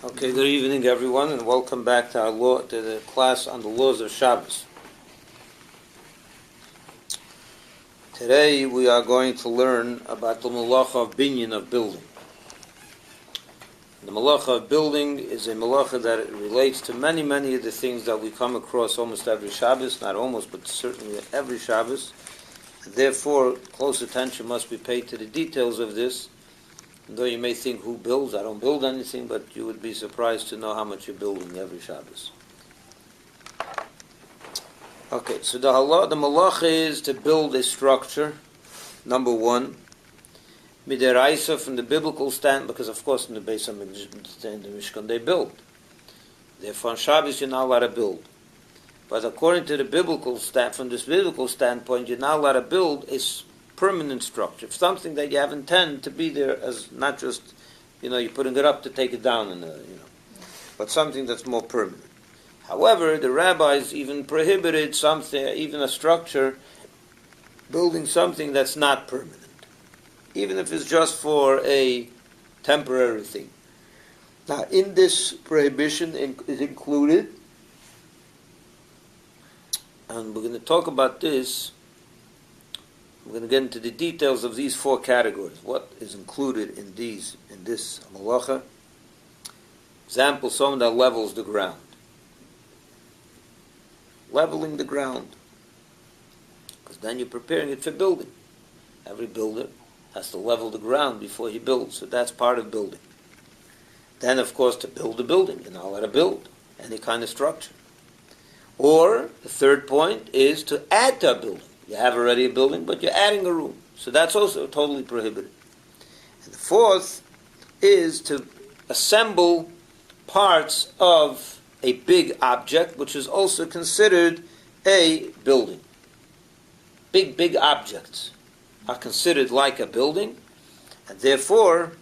Okay, good evening, everyone, and welcome back to the class on the laws of Shabbos. Today we are going to learn about the malacha of binyan, of building. The malacha of building is a malacha that relates to many of the things that we come across almost every Shabbos, not almost, but certainly every Shabbos. Therefore, close attention must be paid to the details of this. Though you may think, who builds? I don't build anything, but you would be surprised to know how much you're building every Shabbos. Okay, so the malacha is to build a structure, number one, midiraisa from the biblical stand, because of course in the Beis HaMikdash, in the Mishkan, they build. Therefore on Shabbos you're not allowed to build. But according to the biblical stand, from this biblical standpoint, you're not allowed to build a permanent structure, something that you have intended to be there as not just, you're putting it up to take it down, but something that's more permanent. However, the rabbis even prohibited something, even a structure, building something that's not permanent, even if it's just for a temporary thing. Now, in this prohibition is included, and we're going to talk about this. We're going to get into the details of these four categories. What is included in this malacha? Example, someone that levels the ground. Leveling the ground. Because then you're preparing it for building. Every builder has to level the ground before he builds. So that's part of building. Then, of course, to build a building. You're not allowed to build any kind of structure. Or, the third point is to add to a building. You have already a building, but you're adding a room. So that's also totally prohibited. And the fourth is to assemble parts of a big object, which is also considered a building. Big objects are considered like a building, and therefore,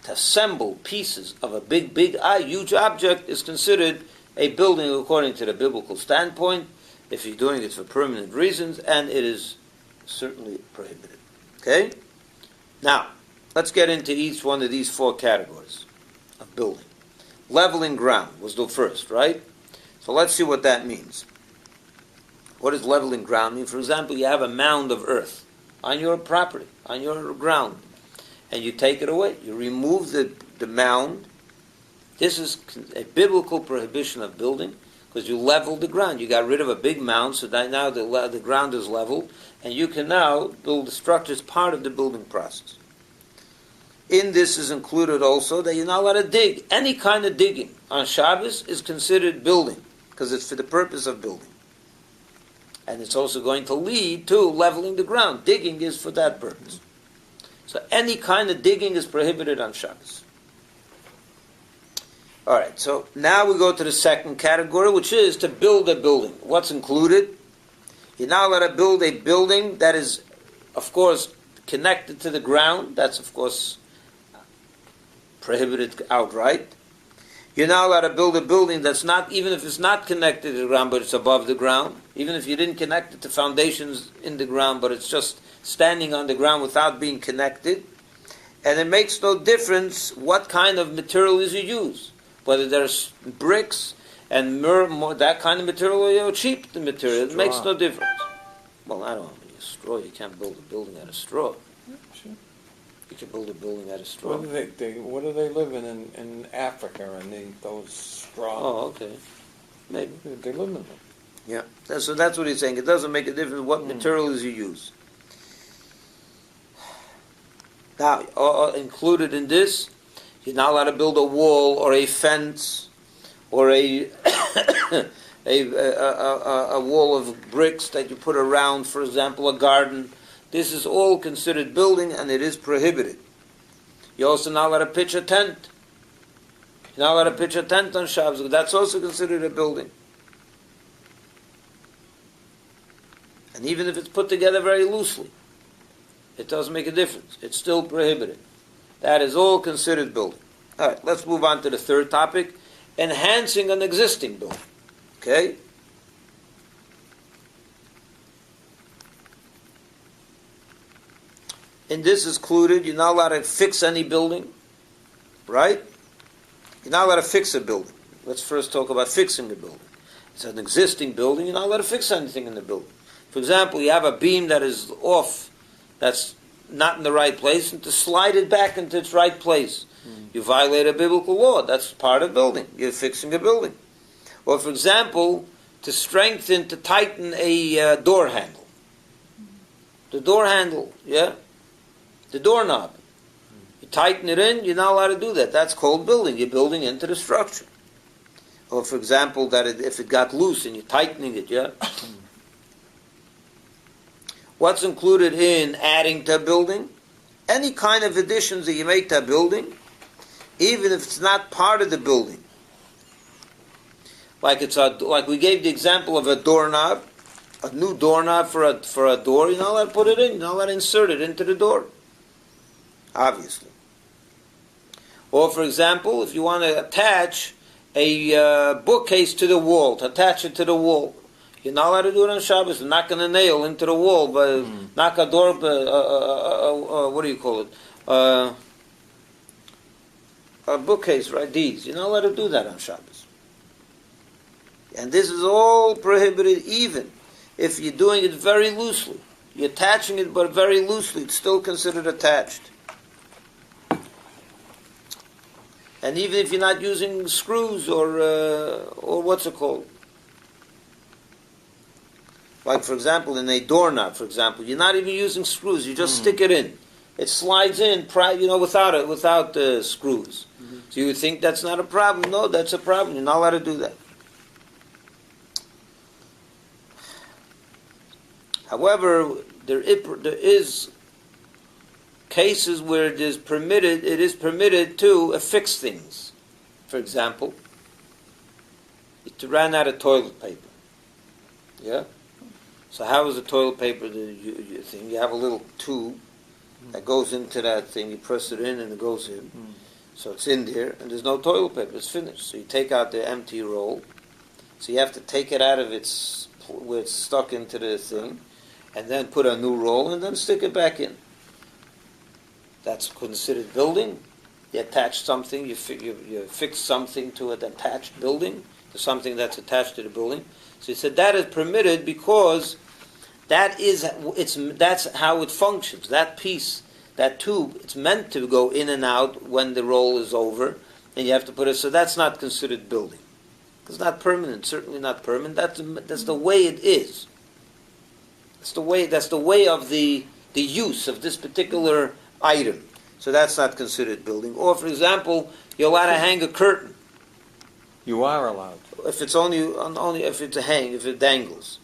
to assemble pieces of a huge object is considered a building according to the biblical standpoint, if you're doing it for permanent reasons, and it is certainly prohibited. Okay? Now, let's get into each one of these four categories of building. Leveling ground was the first, right? So let's see what that means. What does leveling ground mean? For example, you have a mound of earth on your property, on your ground, and you take it away. You remove the mound. This is a biblical prohibition of building, because you leveled the ground. You got rid of a big mound, so that now the ground is leveled, and you can now build the structure as part of the building process. In this is included also that you're not allowed to dig. Any kind of digging on Shabbos is considered building, because it's for the purpose of building. And it's also going to lead to leveling the ground. Digging is for that purpose. So any kind of digging is prohibited on Shabbos. All right, so now we go to the second category, which is to build a building. What's included? You're now allowed to build a building that is, of course, connected to the ground. That's, of course, prohibited outright. You're now allowed to build a building that's not, even if it's not connected to the ground, but it's above the ground. Even if you didn't connect it to foundations in the ground, but it's just standing on the ground without being connected. And it makes no difference what kind of materials you use. Whether there's bricks and that kind of material or cheap material, it makes no difference. Well, I don't know. Straw, you can't build a building out of straw. Yeah, sure. You can build a building out of straw. What do they live in Africa and those straw? Oh, okay. Maybe. They live in them. Yeah. So that's what he's saying. It doesn't make a difference what materials you use. Now, included in this, you're not allowed to build a wall or a fence or a wall of bricks that you put around, for example, a garden. This is all considered building, and it is prohibited. You're also not allowed to pitch a tent. You're not allowed to pitch a tent on Shabbos. That's also considered a building. And even if it's put together very loosely, it doesn't make a difference. It's still prohibited. That is all considered building. All right, let's move on to the third topic, enhancing an existing building. Okay? In this is included, you're not allowed to fix any building, right? You're not allowed to fix a building. Let's first talk about fixing a building. It's an existing building, you're not allowed to fix anything in the building. For example, you have a beam that is off, that's not in the right place, and to slide it back into its right place. You violate a biblical law. That's part of building. You're fixing a building. Or, for example, to tighten a door handle. The door handle, yeah? The doorknob. You tighten it in, you're not allowed to do that. That's called building. You're building into the structure. Or, for example, if it got loose and you're tightening it, yeah? What's included in adding to a building? Any kind of additions that you make to a building, even if it's not part of the building. Like we gave the example of a doorknob, a new doorknob for a door. You're not allowed to put it in. You're not allowed to insert it into the door. Obviously. Or, for example, if you want to attach a bookcase to the wall, to attach it to the wall, you're not allowed to do it on Shabbos. Knock a nail into the wall, but knock a door. What do you call it? A bookcase, right? These. You're not allowed to do that on Shabbos. And this is all prohibited, even if you're doing it very loosely. You're attaching it, but very loosely. It's still considered attached. And even if you're not using screws or what's it called? Like, for example, in a doorknob, for example, you're not even using screws. You just stick it in. It slides in, without screws. So you would think that's not a problem. No, that's a problem. You're not allowed to do that. However, there is cases where it is permitted to affix things. For example, to run out of toilet paper. Yeah? So how is the toilet paper thing? You have a little tube that goes into that thing. You press it in and it goes in. So it's in there, and there's no toilet paper. It's finished. So you take out the empty roll. So you have to take it out of where it's stuck into the thing, and then put a new roll, and then stick it back in. That's considered building. You attach something, you fix something to an attached building, to something that's attached to the building. So he said that is permitted because that's how it functions. That piece, that tube, it's meant to go in and out when the roll is over, and you have to put it. So that's not considered building. It's not permanent. Certainly not permanent. That's the way it is. That's the way of the use of this particular item. So that's not considered building. Or, for example, you're allowed to hang a curtain. You are allowed. If it's only if it's if it dangles,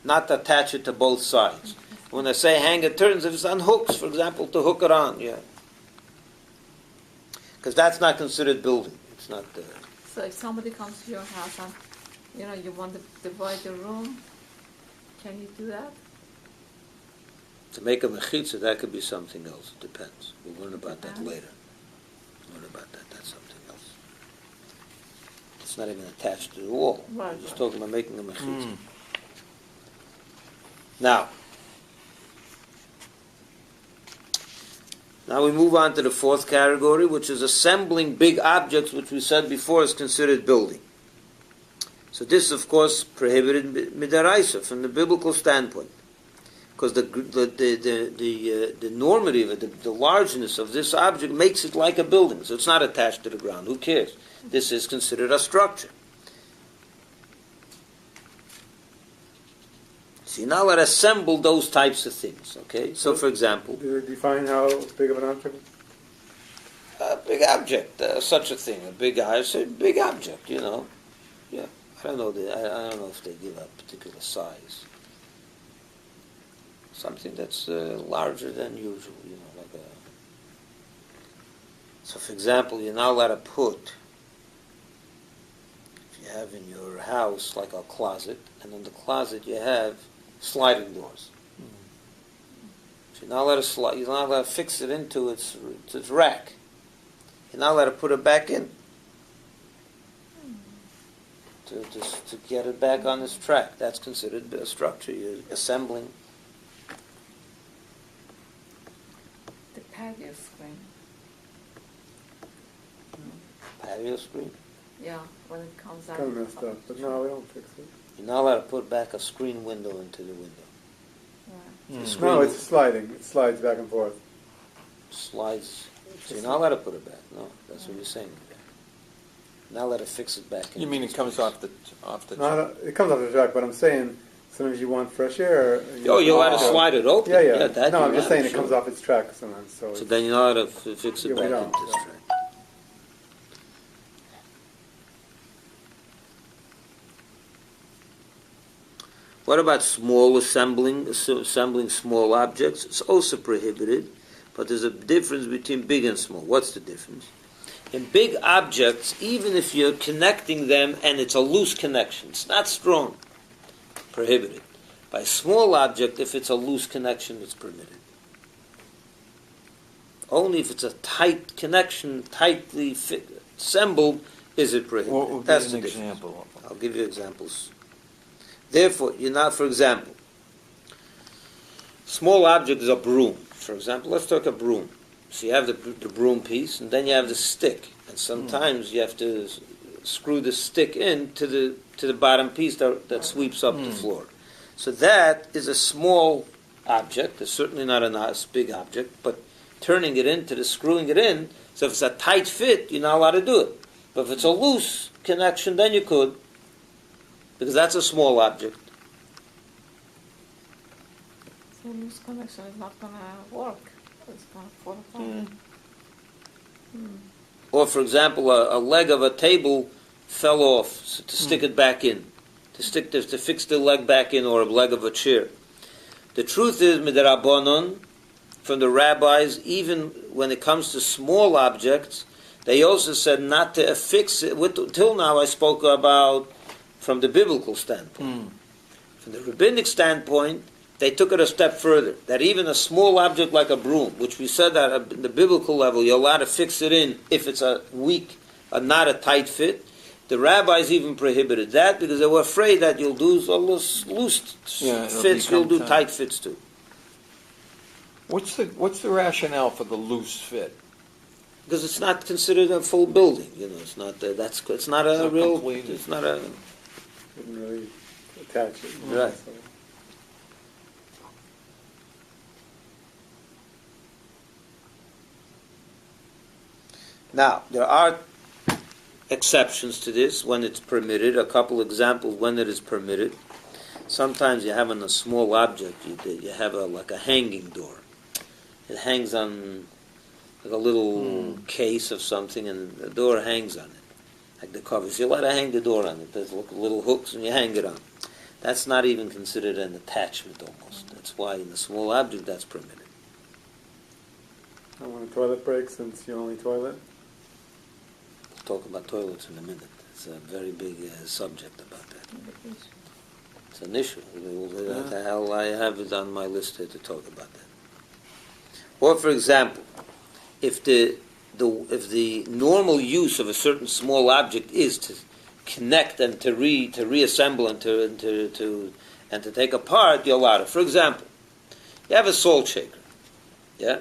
not attach it to both sides. When I say hang it turns, if it's on hooks, for example, to hook it on, yeah, because that's not considered building. It's not. So if somebody comes to your house and you want to divide the room, can you do that? To make a mechitza, that could be something else. It depends. We'll learn about that later. Learn about that. That's something else. It's not even attached to the wall. Right. We're just talking about making a mechitza. Now we move on to the fourth category, which is assembling big objects, which we said before is considered building. So this is, of course, prohibited midaraisa from the biblical standpoint, because the enormity of it, the largeness of this object makes it like a building. So it's not attached to the ground. Who cares? This is considered a structure. So you're not allowed to assemble those types of things, okay? So, for example... Do they define how big of an object? A big object, such a thing. A big object, Yeah. I don't know if they give a particular size. Something that's larger than usual, like a... So, for example, you're not allowed to put... If you have in your house, like a closet, and in the closet you have sliding doors. So you're not allowed to fix it into its rack. You're not allowed to put it back in. To get it back on its track. That's considered a structure. You're assembling. The patio screen. patio screen. Yeah, when it comes out. Kind of messed up, but no, we don't fix it. You're not allowed to put back a screen window into the window. Yeah. The No, screen it's sliding. It slides back and forth. slides. So you're not allowed to put it back. No, that's what you're saying. Not allowed to fix it back. You mean it comes off the No, it comes off the track, but I'm saying sometimes you want fresh air. Oh, you're allowed to slide it open. Yeah. That No, you're I'm just allowed, saying it sure. comes off its track sometimes. So Then you're not allowed to fix it Yeah, we back don't, into this yeah. track. What about small assembling small objects? It's also prohibited, but there's a difference between big and small. What's the difference? In big objects, even if you're connecting them and it's a loose connection, it's not strong, prohibited. By small object, if it's a loose connection, it's permitted. Only if it's a tight connection, tightly assembled, is it prohibited. What would be That's an the difference. example? I'll give you examples. Therefore, you're not, for example, small object is a broom. For example, let's talk a broom. So you have the broom piece, and then you have the stick. And sometimes you have to screw the stick in to the bottom piece that sweeps up the floor. So that is a small object. It's certainly not a nice big object, but turning it into screwing it in, so if it's a tight fit, you're not allowed to do it. But if it's a loose connection, then you could, because that's a small object. So loose connection is not going to work. It's going to fall apart. Or, for example, a leg of a table fell off, so to stick it back in, to fix the leg back in, or a leg of a chair. The truth is, midrabanon, from the rabbis, even when it comes to small objects, they also said not to affix it. Till now, I spoke about from the biblical standpoint. From the rabbinic standpoint, they took it a step further, that even a small object like a broom, which we said that at the biblical level, you're allowed to fix it in if it's a weak, not a tight fit. The rabbis even prohibited that because they were afraid that you'll do all those loose fits, you'll do tight fits too. What's the rationale for the loose fit? Because it's not considered a full building, it's not it's not a not real, completed. it's not a, Didn't really attach it. Right. So. Now, there are exceptions to this when it's permitted. A couple examples when it is permitted. Sometimes you have on a small object, you have like a hanging door. It hangs on like a little case of something, and the door hangs on it, like the covers. You're allowed to hang the door on it. There's little hooks, and you hang it on. That's not even considered an attachment almost. That's why in a small object that's permitted. I want a toilet break since you only toilet. We'll talk about toilets in a minute. It's a very big subject about that. It's an issue. I have it on my list here to talk about that. Or, for example, if the normal use of a certain small object is to connect and to reassemble and to take apart, you're allowed it. For example, you have a salt shaker. Yeah?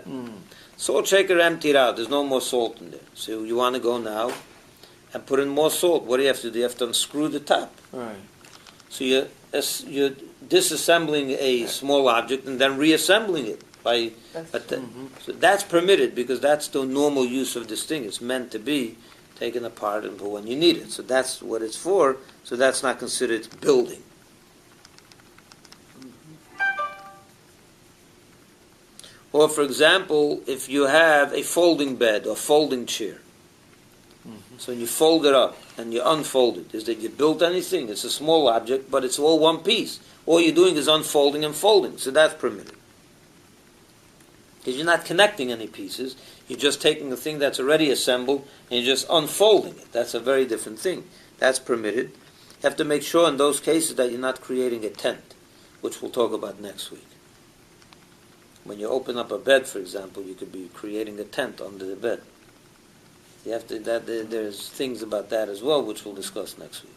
Salt shaker emptied out. There's no more salt in there. So you want to go now and put in more salt. What do you have to do? You have to unscrew the top. Right. So you're disassembling a small object and then reassembling it. So that's permitted because that's the normal use of this thing. It's meant to be taken apart and for when you need it. So that's what it's for. So that's not considered building. Or, for example, if you have a folding bed or folding chair, so you fold it up and you unfold it, is that you built anything? It's a small object, but it's all one piece. All you're doing is unfolding and folding, so that's permitted. Because you're not connecting any pieces, you're just taking a thing that's already assembled and you're just unfolding it. That's a very different thing. That's permitted. You have to make sure in those cases that you're not creating a tent, which we'll talk about next week. When you open up a bed, for example, you could be creating a tent under the bed. You have to. There's things about that as well, which we'll discuss next week.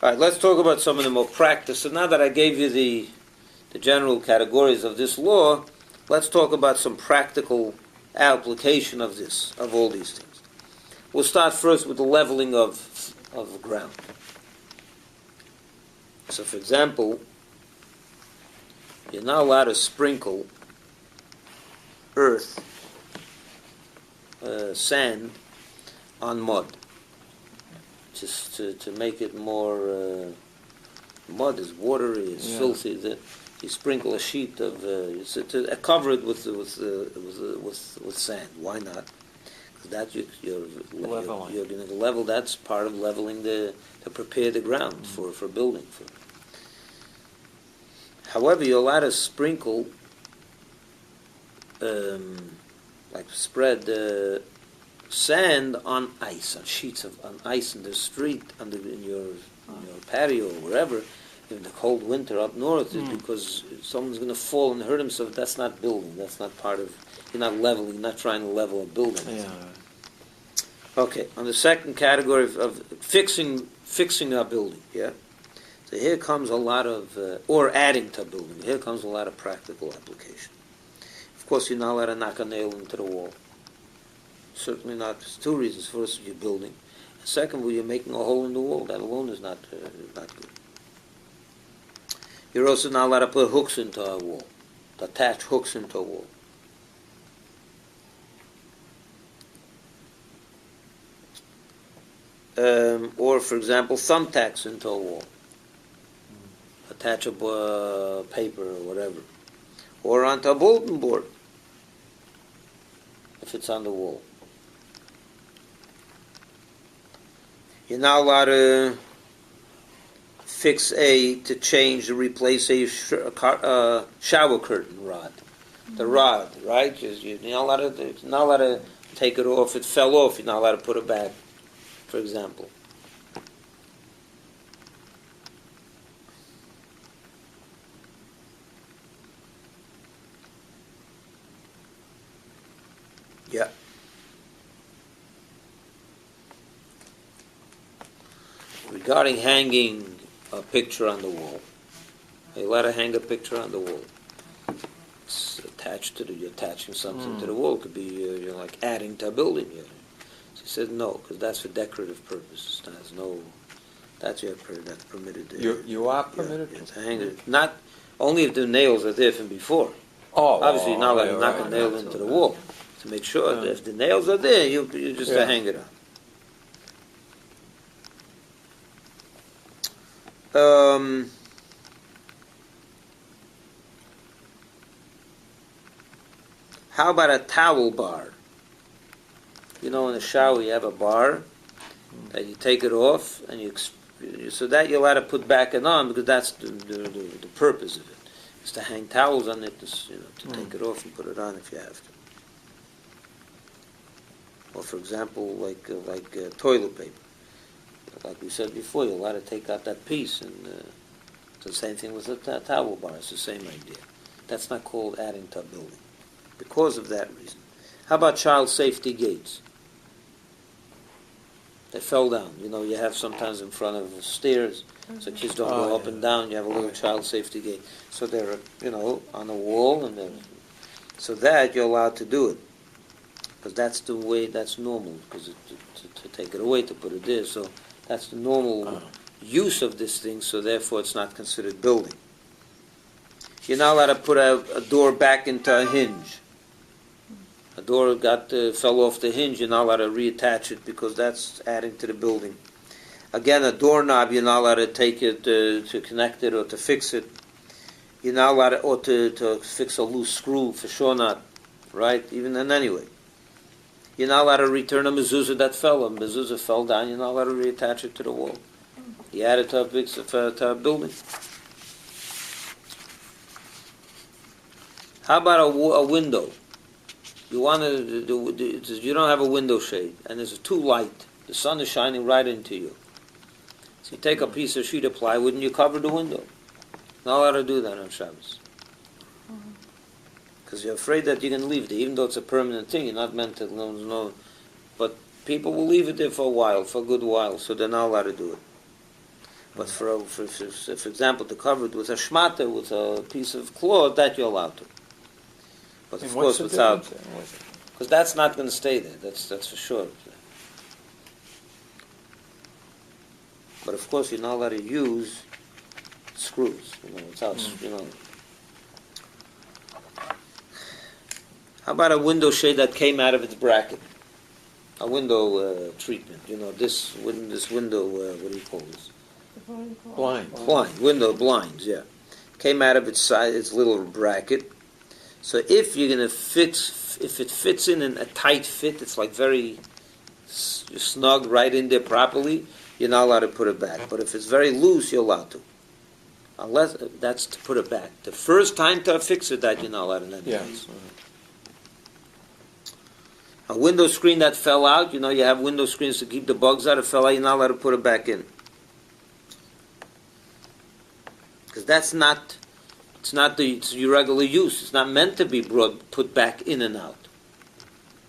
All right, let's talk about some of the more practice. So now that I gave you the general categories of this law, let's talk about some practical application of all these things. we'll start first with the leveling of the ground. So, for example, you're not allowed to sprinkle earth, sand, on mud, just to make it more. Mud is watery, it's filthy. You sprinkle a sheet of to cover it with sand. Why not? Because that you're going to level. That's part of leveling to prepare the ground for building. However, you're allowed to sprinkle, like spread sand on ice, on sheets of ice in the street, in your patio or wherever. In the cold winter up north, is because someone's going to fall and hurt himself. That's not building. That's not part of. You're not leveling. You're not trying to level a building. Yeah. Okay. On the second category of fixing a building. Yeah. So here comes a lot of, or adding to a building. Here comes a lot of practical application. Of course, you're not allowed to knock a nail into the wall. Certainly not. There's two reasons. First, you're building. And second, you're making a hole in the wall. That alone is not good. You're also not allowed to put hooks into a wall, to attach hooks into a wall. Or, for example, thumbtacks into a wall. Attach a paper or whatever. Or onto a bulletin board, if it's on the wall. You're not allowed to replace a shower curtain rod. The rod, right? You're not allowed to take it off. It fell off. You're not allowed to put it back, for example. Yeah. Regarding hanging a picture on the wall, you're allowed to hang a picture on the wall. It's attached to you're attaching something to the wall. It could be you're like adding to a building. So he said no, because that's for decorative purposes. That's permitted. You are permitted to hang it. Not only if the nails are there from before. Obviously, you're not allowed to knock a nail into the wall. To make sure that if the nails are there, you just hang it on. How about a towel bar? In the shower you have a bar that you take it off, and so that you're allowed to put back and on, because that's the purpose of it. Is to hang towels on it, to take it off and put it on if you have to. Or, for example, like toilet paper. Like we said before, you're allowed to take out that piece, and it's the same thing with a towel bar. It's the same idea. That's not called adding to a building, because of that reason. How about child safety gates? They fell down. You have sometimes in front of the stairs, so kids don't go up and down. You have a little child safety gate. So they're, on the wall, and so that you're allowed to do it. Because that's the way, that's normal, because to take it away, to put it there. So that's the normal use of this thing, so therefore it's not considered building. You're not allowed to put a door back into a hinge. A door fell off the hinge, you're not allowed to reattach it, because that's adding to the building. Again, a doorknob, you're not allowed to take it to connect it or to fix it. You're not allowed to fix a loose screw, for sure not, right? Even then anyway. You're not allowed to return a mezuzah that fell. A mezuzah fell down, you're not allowed to reattach it to the wall. You add it to a building. How about a window? You don't have a window shade, and there's too light. The sun is shining right into you. So you take a piece of sheet of plywood and you cover the window. Not allowed to do that on Shabbos. Because you're afraid that you can leave it, even though it's a permanent thing. You're not meant to know. But people will leave it there for a while, for a good while, so they're not allowed to do it. But for example, to cover it with a shmata, with a piece of cloth, that you're allowed to. But of course, without, because that's not going to stay there. That's for sure. But of course, you're not allowed to use screws. Without, How about a window shade that came out of its bracket? A window treatment. This window. What do you call this? Blind. Window blinds. Yeah, came out of its side, its little bracket. So if you're gonna if it fits in a tight fit, it's like very snug right in there properly, you're not allowed to put it back. But if it's very loose, you're allowed to. Unless that's to put it back. The first time to fix it, that you're not allowed in any case. A window screen that fell out, you have window screens to keep the bugs out. It fell out, you're not allowed to put it back in. Because it's not your regular use. It's not meant to be put back in and out.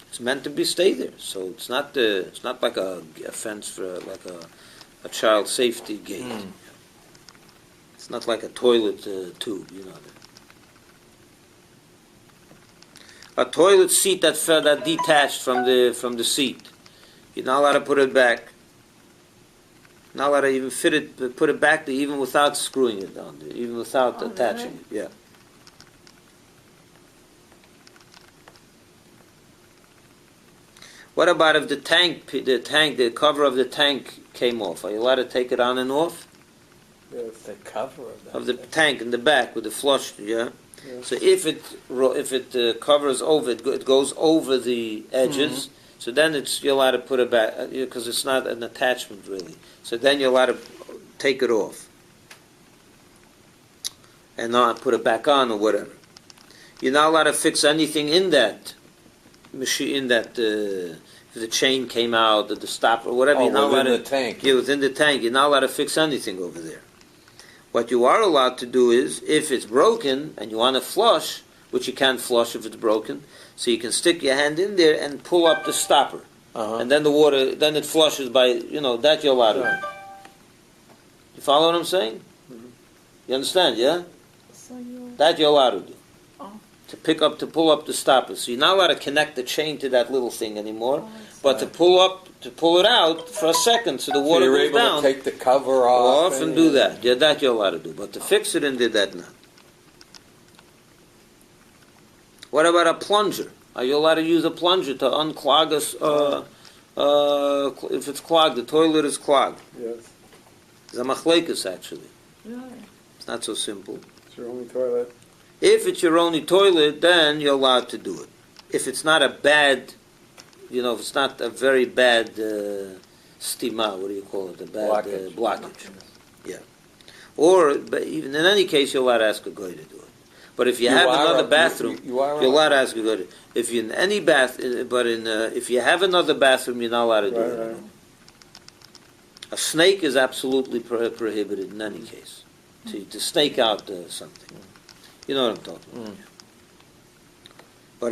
It's meant to stay there. So it's not like a fence for like a child safety gate. It's not like a toilet tube, A toilet seat that detached from the seat. You're not allowed to put it back. Not allowed to even put it back there, even without screwing it down there, even without attaching it. Yeah. What about if the cover of the tank came off? Are you allowed to take it on and off? Yes. The cover of the tank in the back with the flush, yeah. Yes. So if it covers over, it goes over the edges. So then you're allowed to put it back because it's not an attachment really. So then you're allowed to take it off and not put it back on or whatever. You're not allowed to fix anything in that machine. If the chain came out, or the stopper, or whatever. You're not within allowed the tank. Yeah, within the tank. You're not allowed to fix anything over there. What you are allowed to do is, if it's broken and you want to flush, which you can't flush if it's broken, so you can stick your hand in there and pull up the stopper. And then the water, then it flushes by, that you're allowed to do. You follow what I'm saying? You understand, yeah? That you're allowed to do. To pull up the stopper. So you're not allowed to connect the chain to that little thing anymore, but to pull it out for a second so the water you're goes able down. to take the cover off And do that. Yeah, that you're allowed to do. But to fix it and do that, not. What about a plunger? Are you allowed to use a plunger to unclog if it's clogged, the toilet is clogged? Yes. It's a machlekes, actually. Really? It's not so simple. It's your only toilet. If it's your only toilet, then you're allowed to do it. If it's not a bad, if it's not a very bad stima, what do you call it? A bad blockage. Yeah. But even in any case, you're allowed to ask a guy to do it. But if you have another bathroom, you're allowed to ask a guy. If you're in any if you have another bathroom, you're not allowed to do it. Right. A snake is absolutely prohibited in any case. To snake out something. You know what I'm talking about. But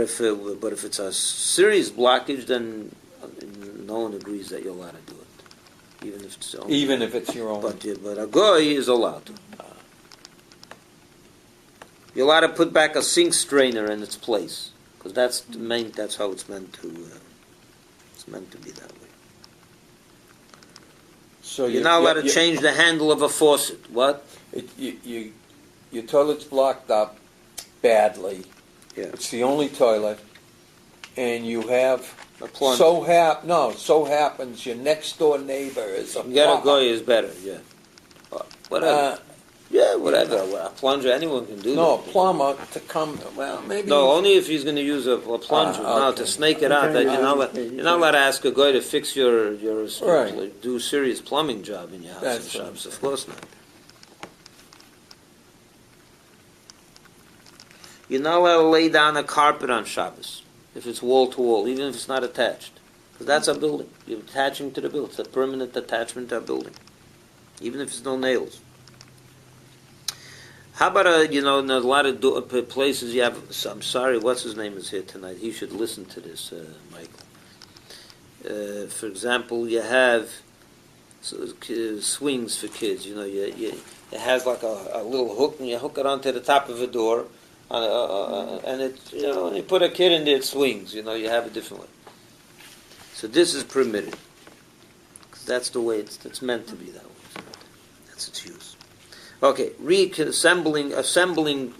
if it's a serious blockage, then no one agrees that you're allowed to do it, even if it's your own. But a goy is allowed to. You're allowed to put back a sink strainer in its place because that's how it's meant to. It's meant to be that way. So you're not allowed to change the handle of a faucet. What? Your toilet's blocked up badly. Yeah. It's the only toilet, and you have a plunge. So happens your next door neighbor is a plumber. You gotta go is better. Yeah. Whatever. Whatever. A plunger, anyone can do. No, that. A plumber to come. Well, maybe. No, only if he's going to use a plunger. No, to snake it out. That you're not allowed to ask a guy to fix your do serious plumbing job in your house and shops. Of course not. You're not allowed to lay down a carpet on Shabbos if it's wall to wall, even if it's not attached, because that's a building. You're attaching to the building. It's a permanent attachment to a building, even if it's no nails. How about in a lot of places you have. I'm sorry, what's his name is here tonight. He should listen to this, Michael. For example, you have swings for kids. It has like a little hook, and you hook it onto the top of a door. And it, when you put a kid in there, it swings. You have a different way. So this is permitted. That's the way it's meant to be that way. That's its use. Okay, assembling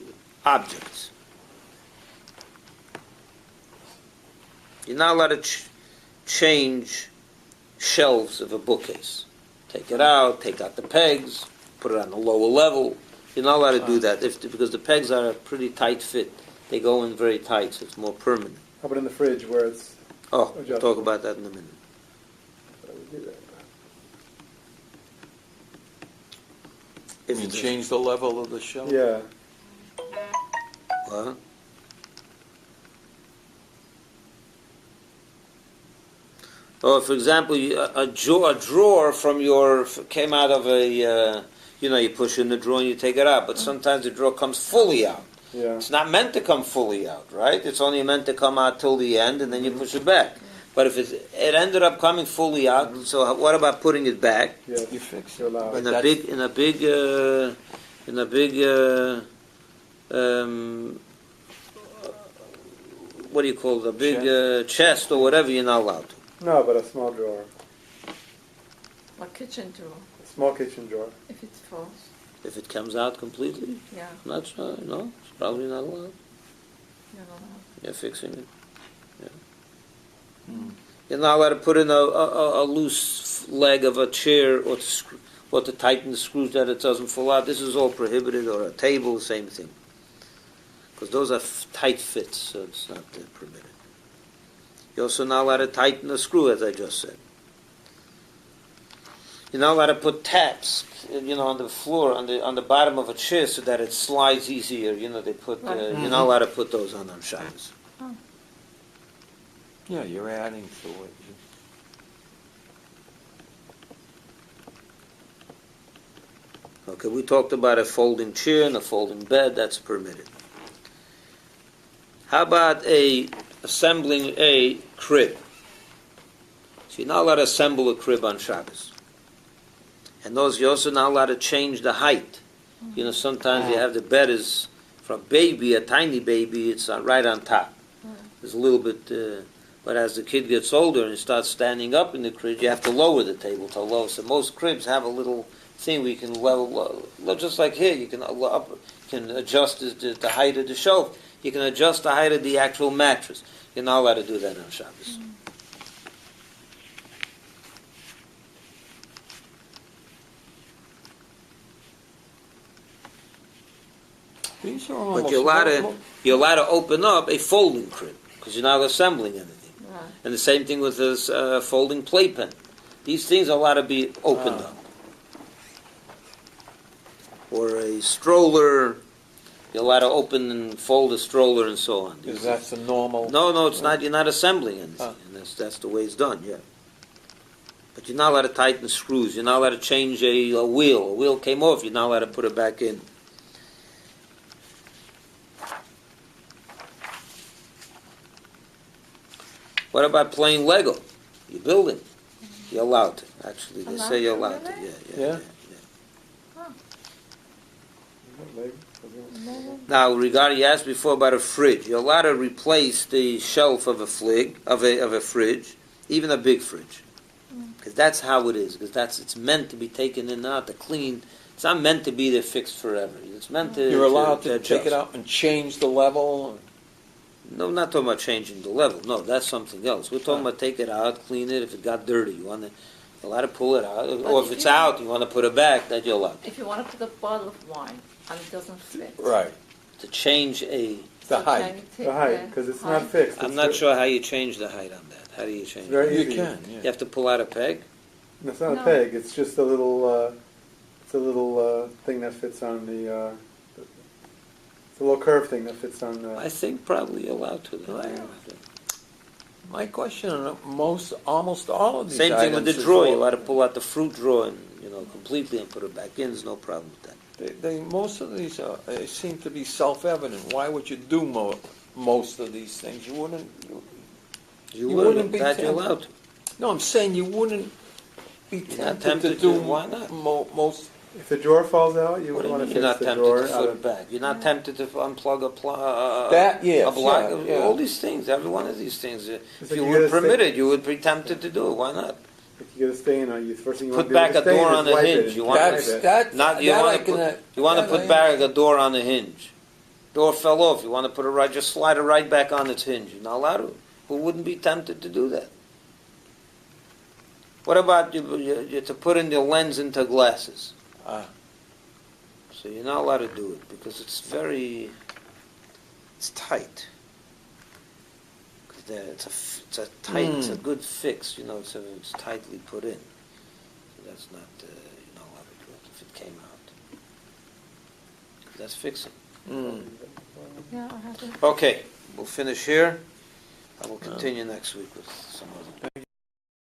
objects. You're not allowed to change shelves of a bookcase. Take it out, take out the pegs, put it on the lower level. You're not allowed to do that because the pegs are a pretty tight fit. They go in very tight, so it's more permanent. How about in the fridge where it's Oh, we'll adjustable? talk about that in a minute. I would do that. Can you change the level of the shelf? Yeah. What? Oh, for example, a drawer from came out of a, you push in the drawer and you take it out, but sometimes the drawer comes fully out. Yeah. It's not meant to come fully out, right? It's only meant to come out till the end and then you push it back. But if it ended up coming fully out, so what about putting it back? Yes. You fix You're it. allowed. But In a big what do you call it? A big chest or whatever. You're not allowed to. No, but a small drawer. A kitchen drawer, A small kitchen drawer. if it falls. If it comes out completely, Yeah, not sure. No, it's probably not allowed. you're not allowed. You're fixing it. Hmm. You're not allowed to put in a loose leg of a chair or to tighten the screws that it doesn't fall out. This is all prohibited. Or a table, same thing. Because those are tight fits, so it's not permitted. You're also not allowed to tighten the screw, as I just said. You're not allowed to put taps, on the floor, on the bottom of a chair, so that it slides easier. They put. Right. You're not allowed to put those on Shabbos. Yeah, you're adding to it. Okay, we talked about a folding chair and a folding bed. That's permitted. How about assembling a crib? So you're not allowed to assemble a crib on Shabbos. And you're also not allowed to change the height. Sometimes you have the bed is for a baby, a tiny baby, it's right on top. There's a little bit, but as the kid gets older and starts standing up in the crib, you have to lower the table to low. So most cribs have a little thing where you can level, just like here, you can adjust the height of the shelf. You can adjust the height of the actual mattress. You're not allowed to do that on Shabbos. These are But almost you're allowed to open up a folding crib because you're not assembling anything. Right. And the same thing with this folding playpen. These things are allowed to be opened up. Or a stroller, you're allowed to open and fold a stroller and so on. Because that's the normal. No, it's not. You're not assembling anything. And that's the way it's done, yeah. But you're not allowed to tighten screws. You're not allowed to change a wheel. A wheel came off. You're not allowed to put it back in. What about playing Lego? You're building. You're allowed to. Actually, they say you're allowed to. Yeah. Now, you asked before about a fridge. You're allowed to replace the shelf of a fridge, even a big fridge, because that's how it is. Because it's meant to be taken in and out to clean. It's not meant to be there fixed forever. It's meant to. You're allowed to adjust. take it out and change the level. No, I'm not talking about changing the level. No, that's something else. We're talking about take it out, clean it. If it got dirty, you're allowed to pull it out. Or if it's out, you want to put it back, that you're allowed. If you want to put a bottle of wine and it doesn't fit. Right. To change The so height. can you take The height, because it's not fixed. I'm not sure how you change the height on that. How do you change it? Very You easy. can, You yeah. have to pull out a peg? It's not No. a peg. It's just a little. It's a little thing that fits on the. It's a little curved thing that fits on. I think probably you're allowed to. My question on almost all of these Same thing with the items is drawer. all- You're allowed to pull out the fruit drawer and completely and put it back in. There's no problem with that. Most of these they seem to be self-evident. Why would you do most of these things? You wouldn't. You You wouldn't wouldn't be that you're tempted. allowed to. No, I'm saying you wouldn't be You're not tempted tempted to do to. Why not? most. If the drawer falls out, you What do wouldn't you want mean to you're not fix the tempted drawer. to flip it back? You're not tempted to unplug That, yes, a block? yeah. All these things, every one of these things. If like you you were gotta permitted, you would be tempted to do it. Why not? If you get a stain on you, the first thing you want Put to do back with a stain door is on the wipe it hinge. and You wipe want That's, it. that, Not, you that I want to can, put, you want to that put I back a door on the hinge. Door fell off. You want to put it right, just slide it right back on its hinge. You're not allowed to. Who wouldn't be tempted to do that? What about you to put in the lens into glasses? Ah. So you're not allowed to do it because it's tight. 'Cause it's a tight, it's a good fix. You know, it's tightly put in. So that's not you're not allowed to do it if it came out. That's fixing. Yeah, I have it. Okay, we'll finish here. I will continue next week with some other.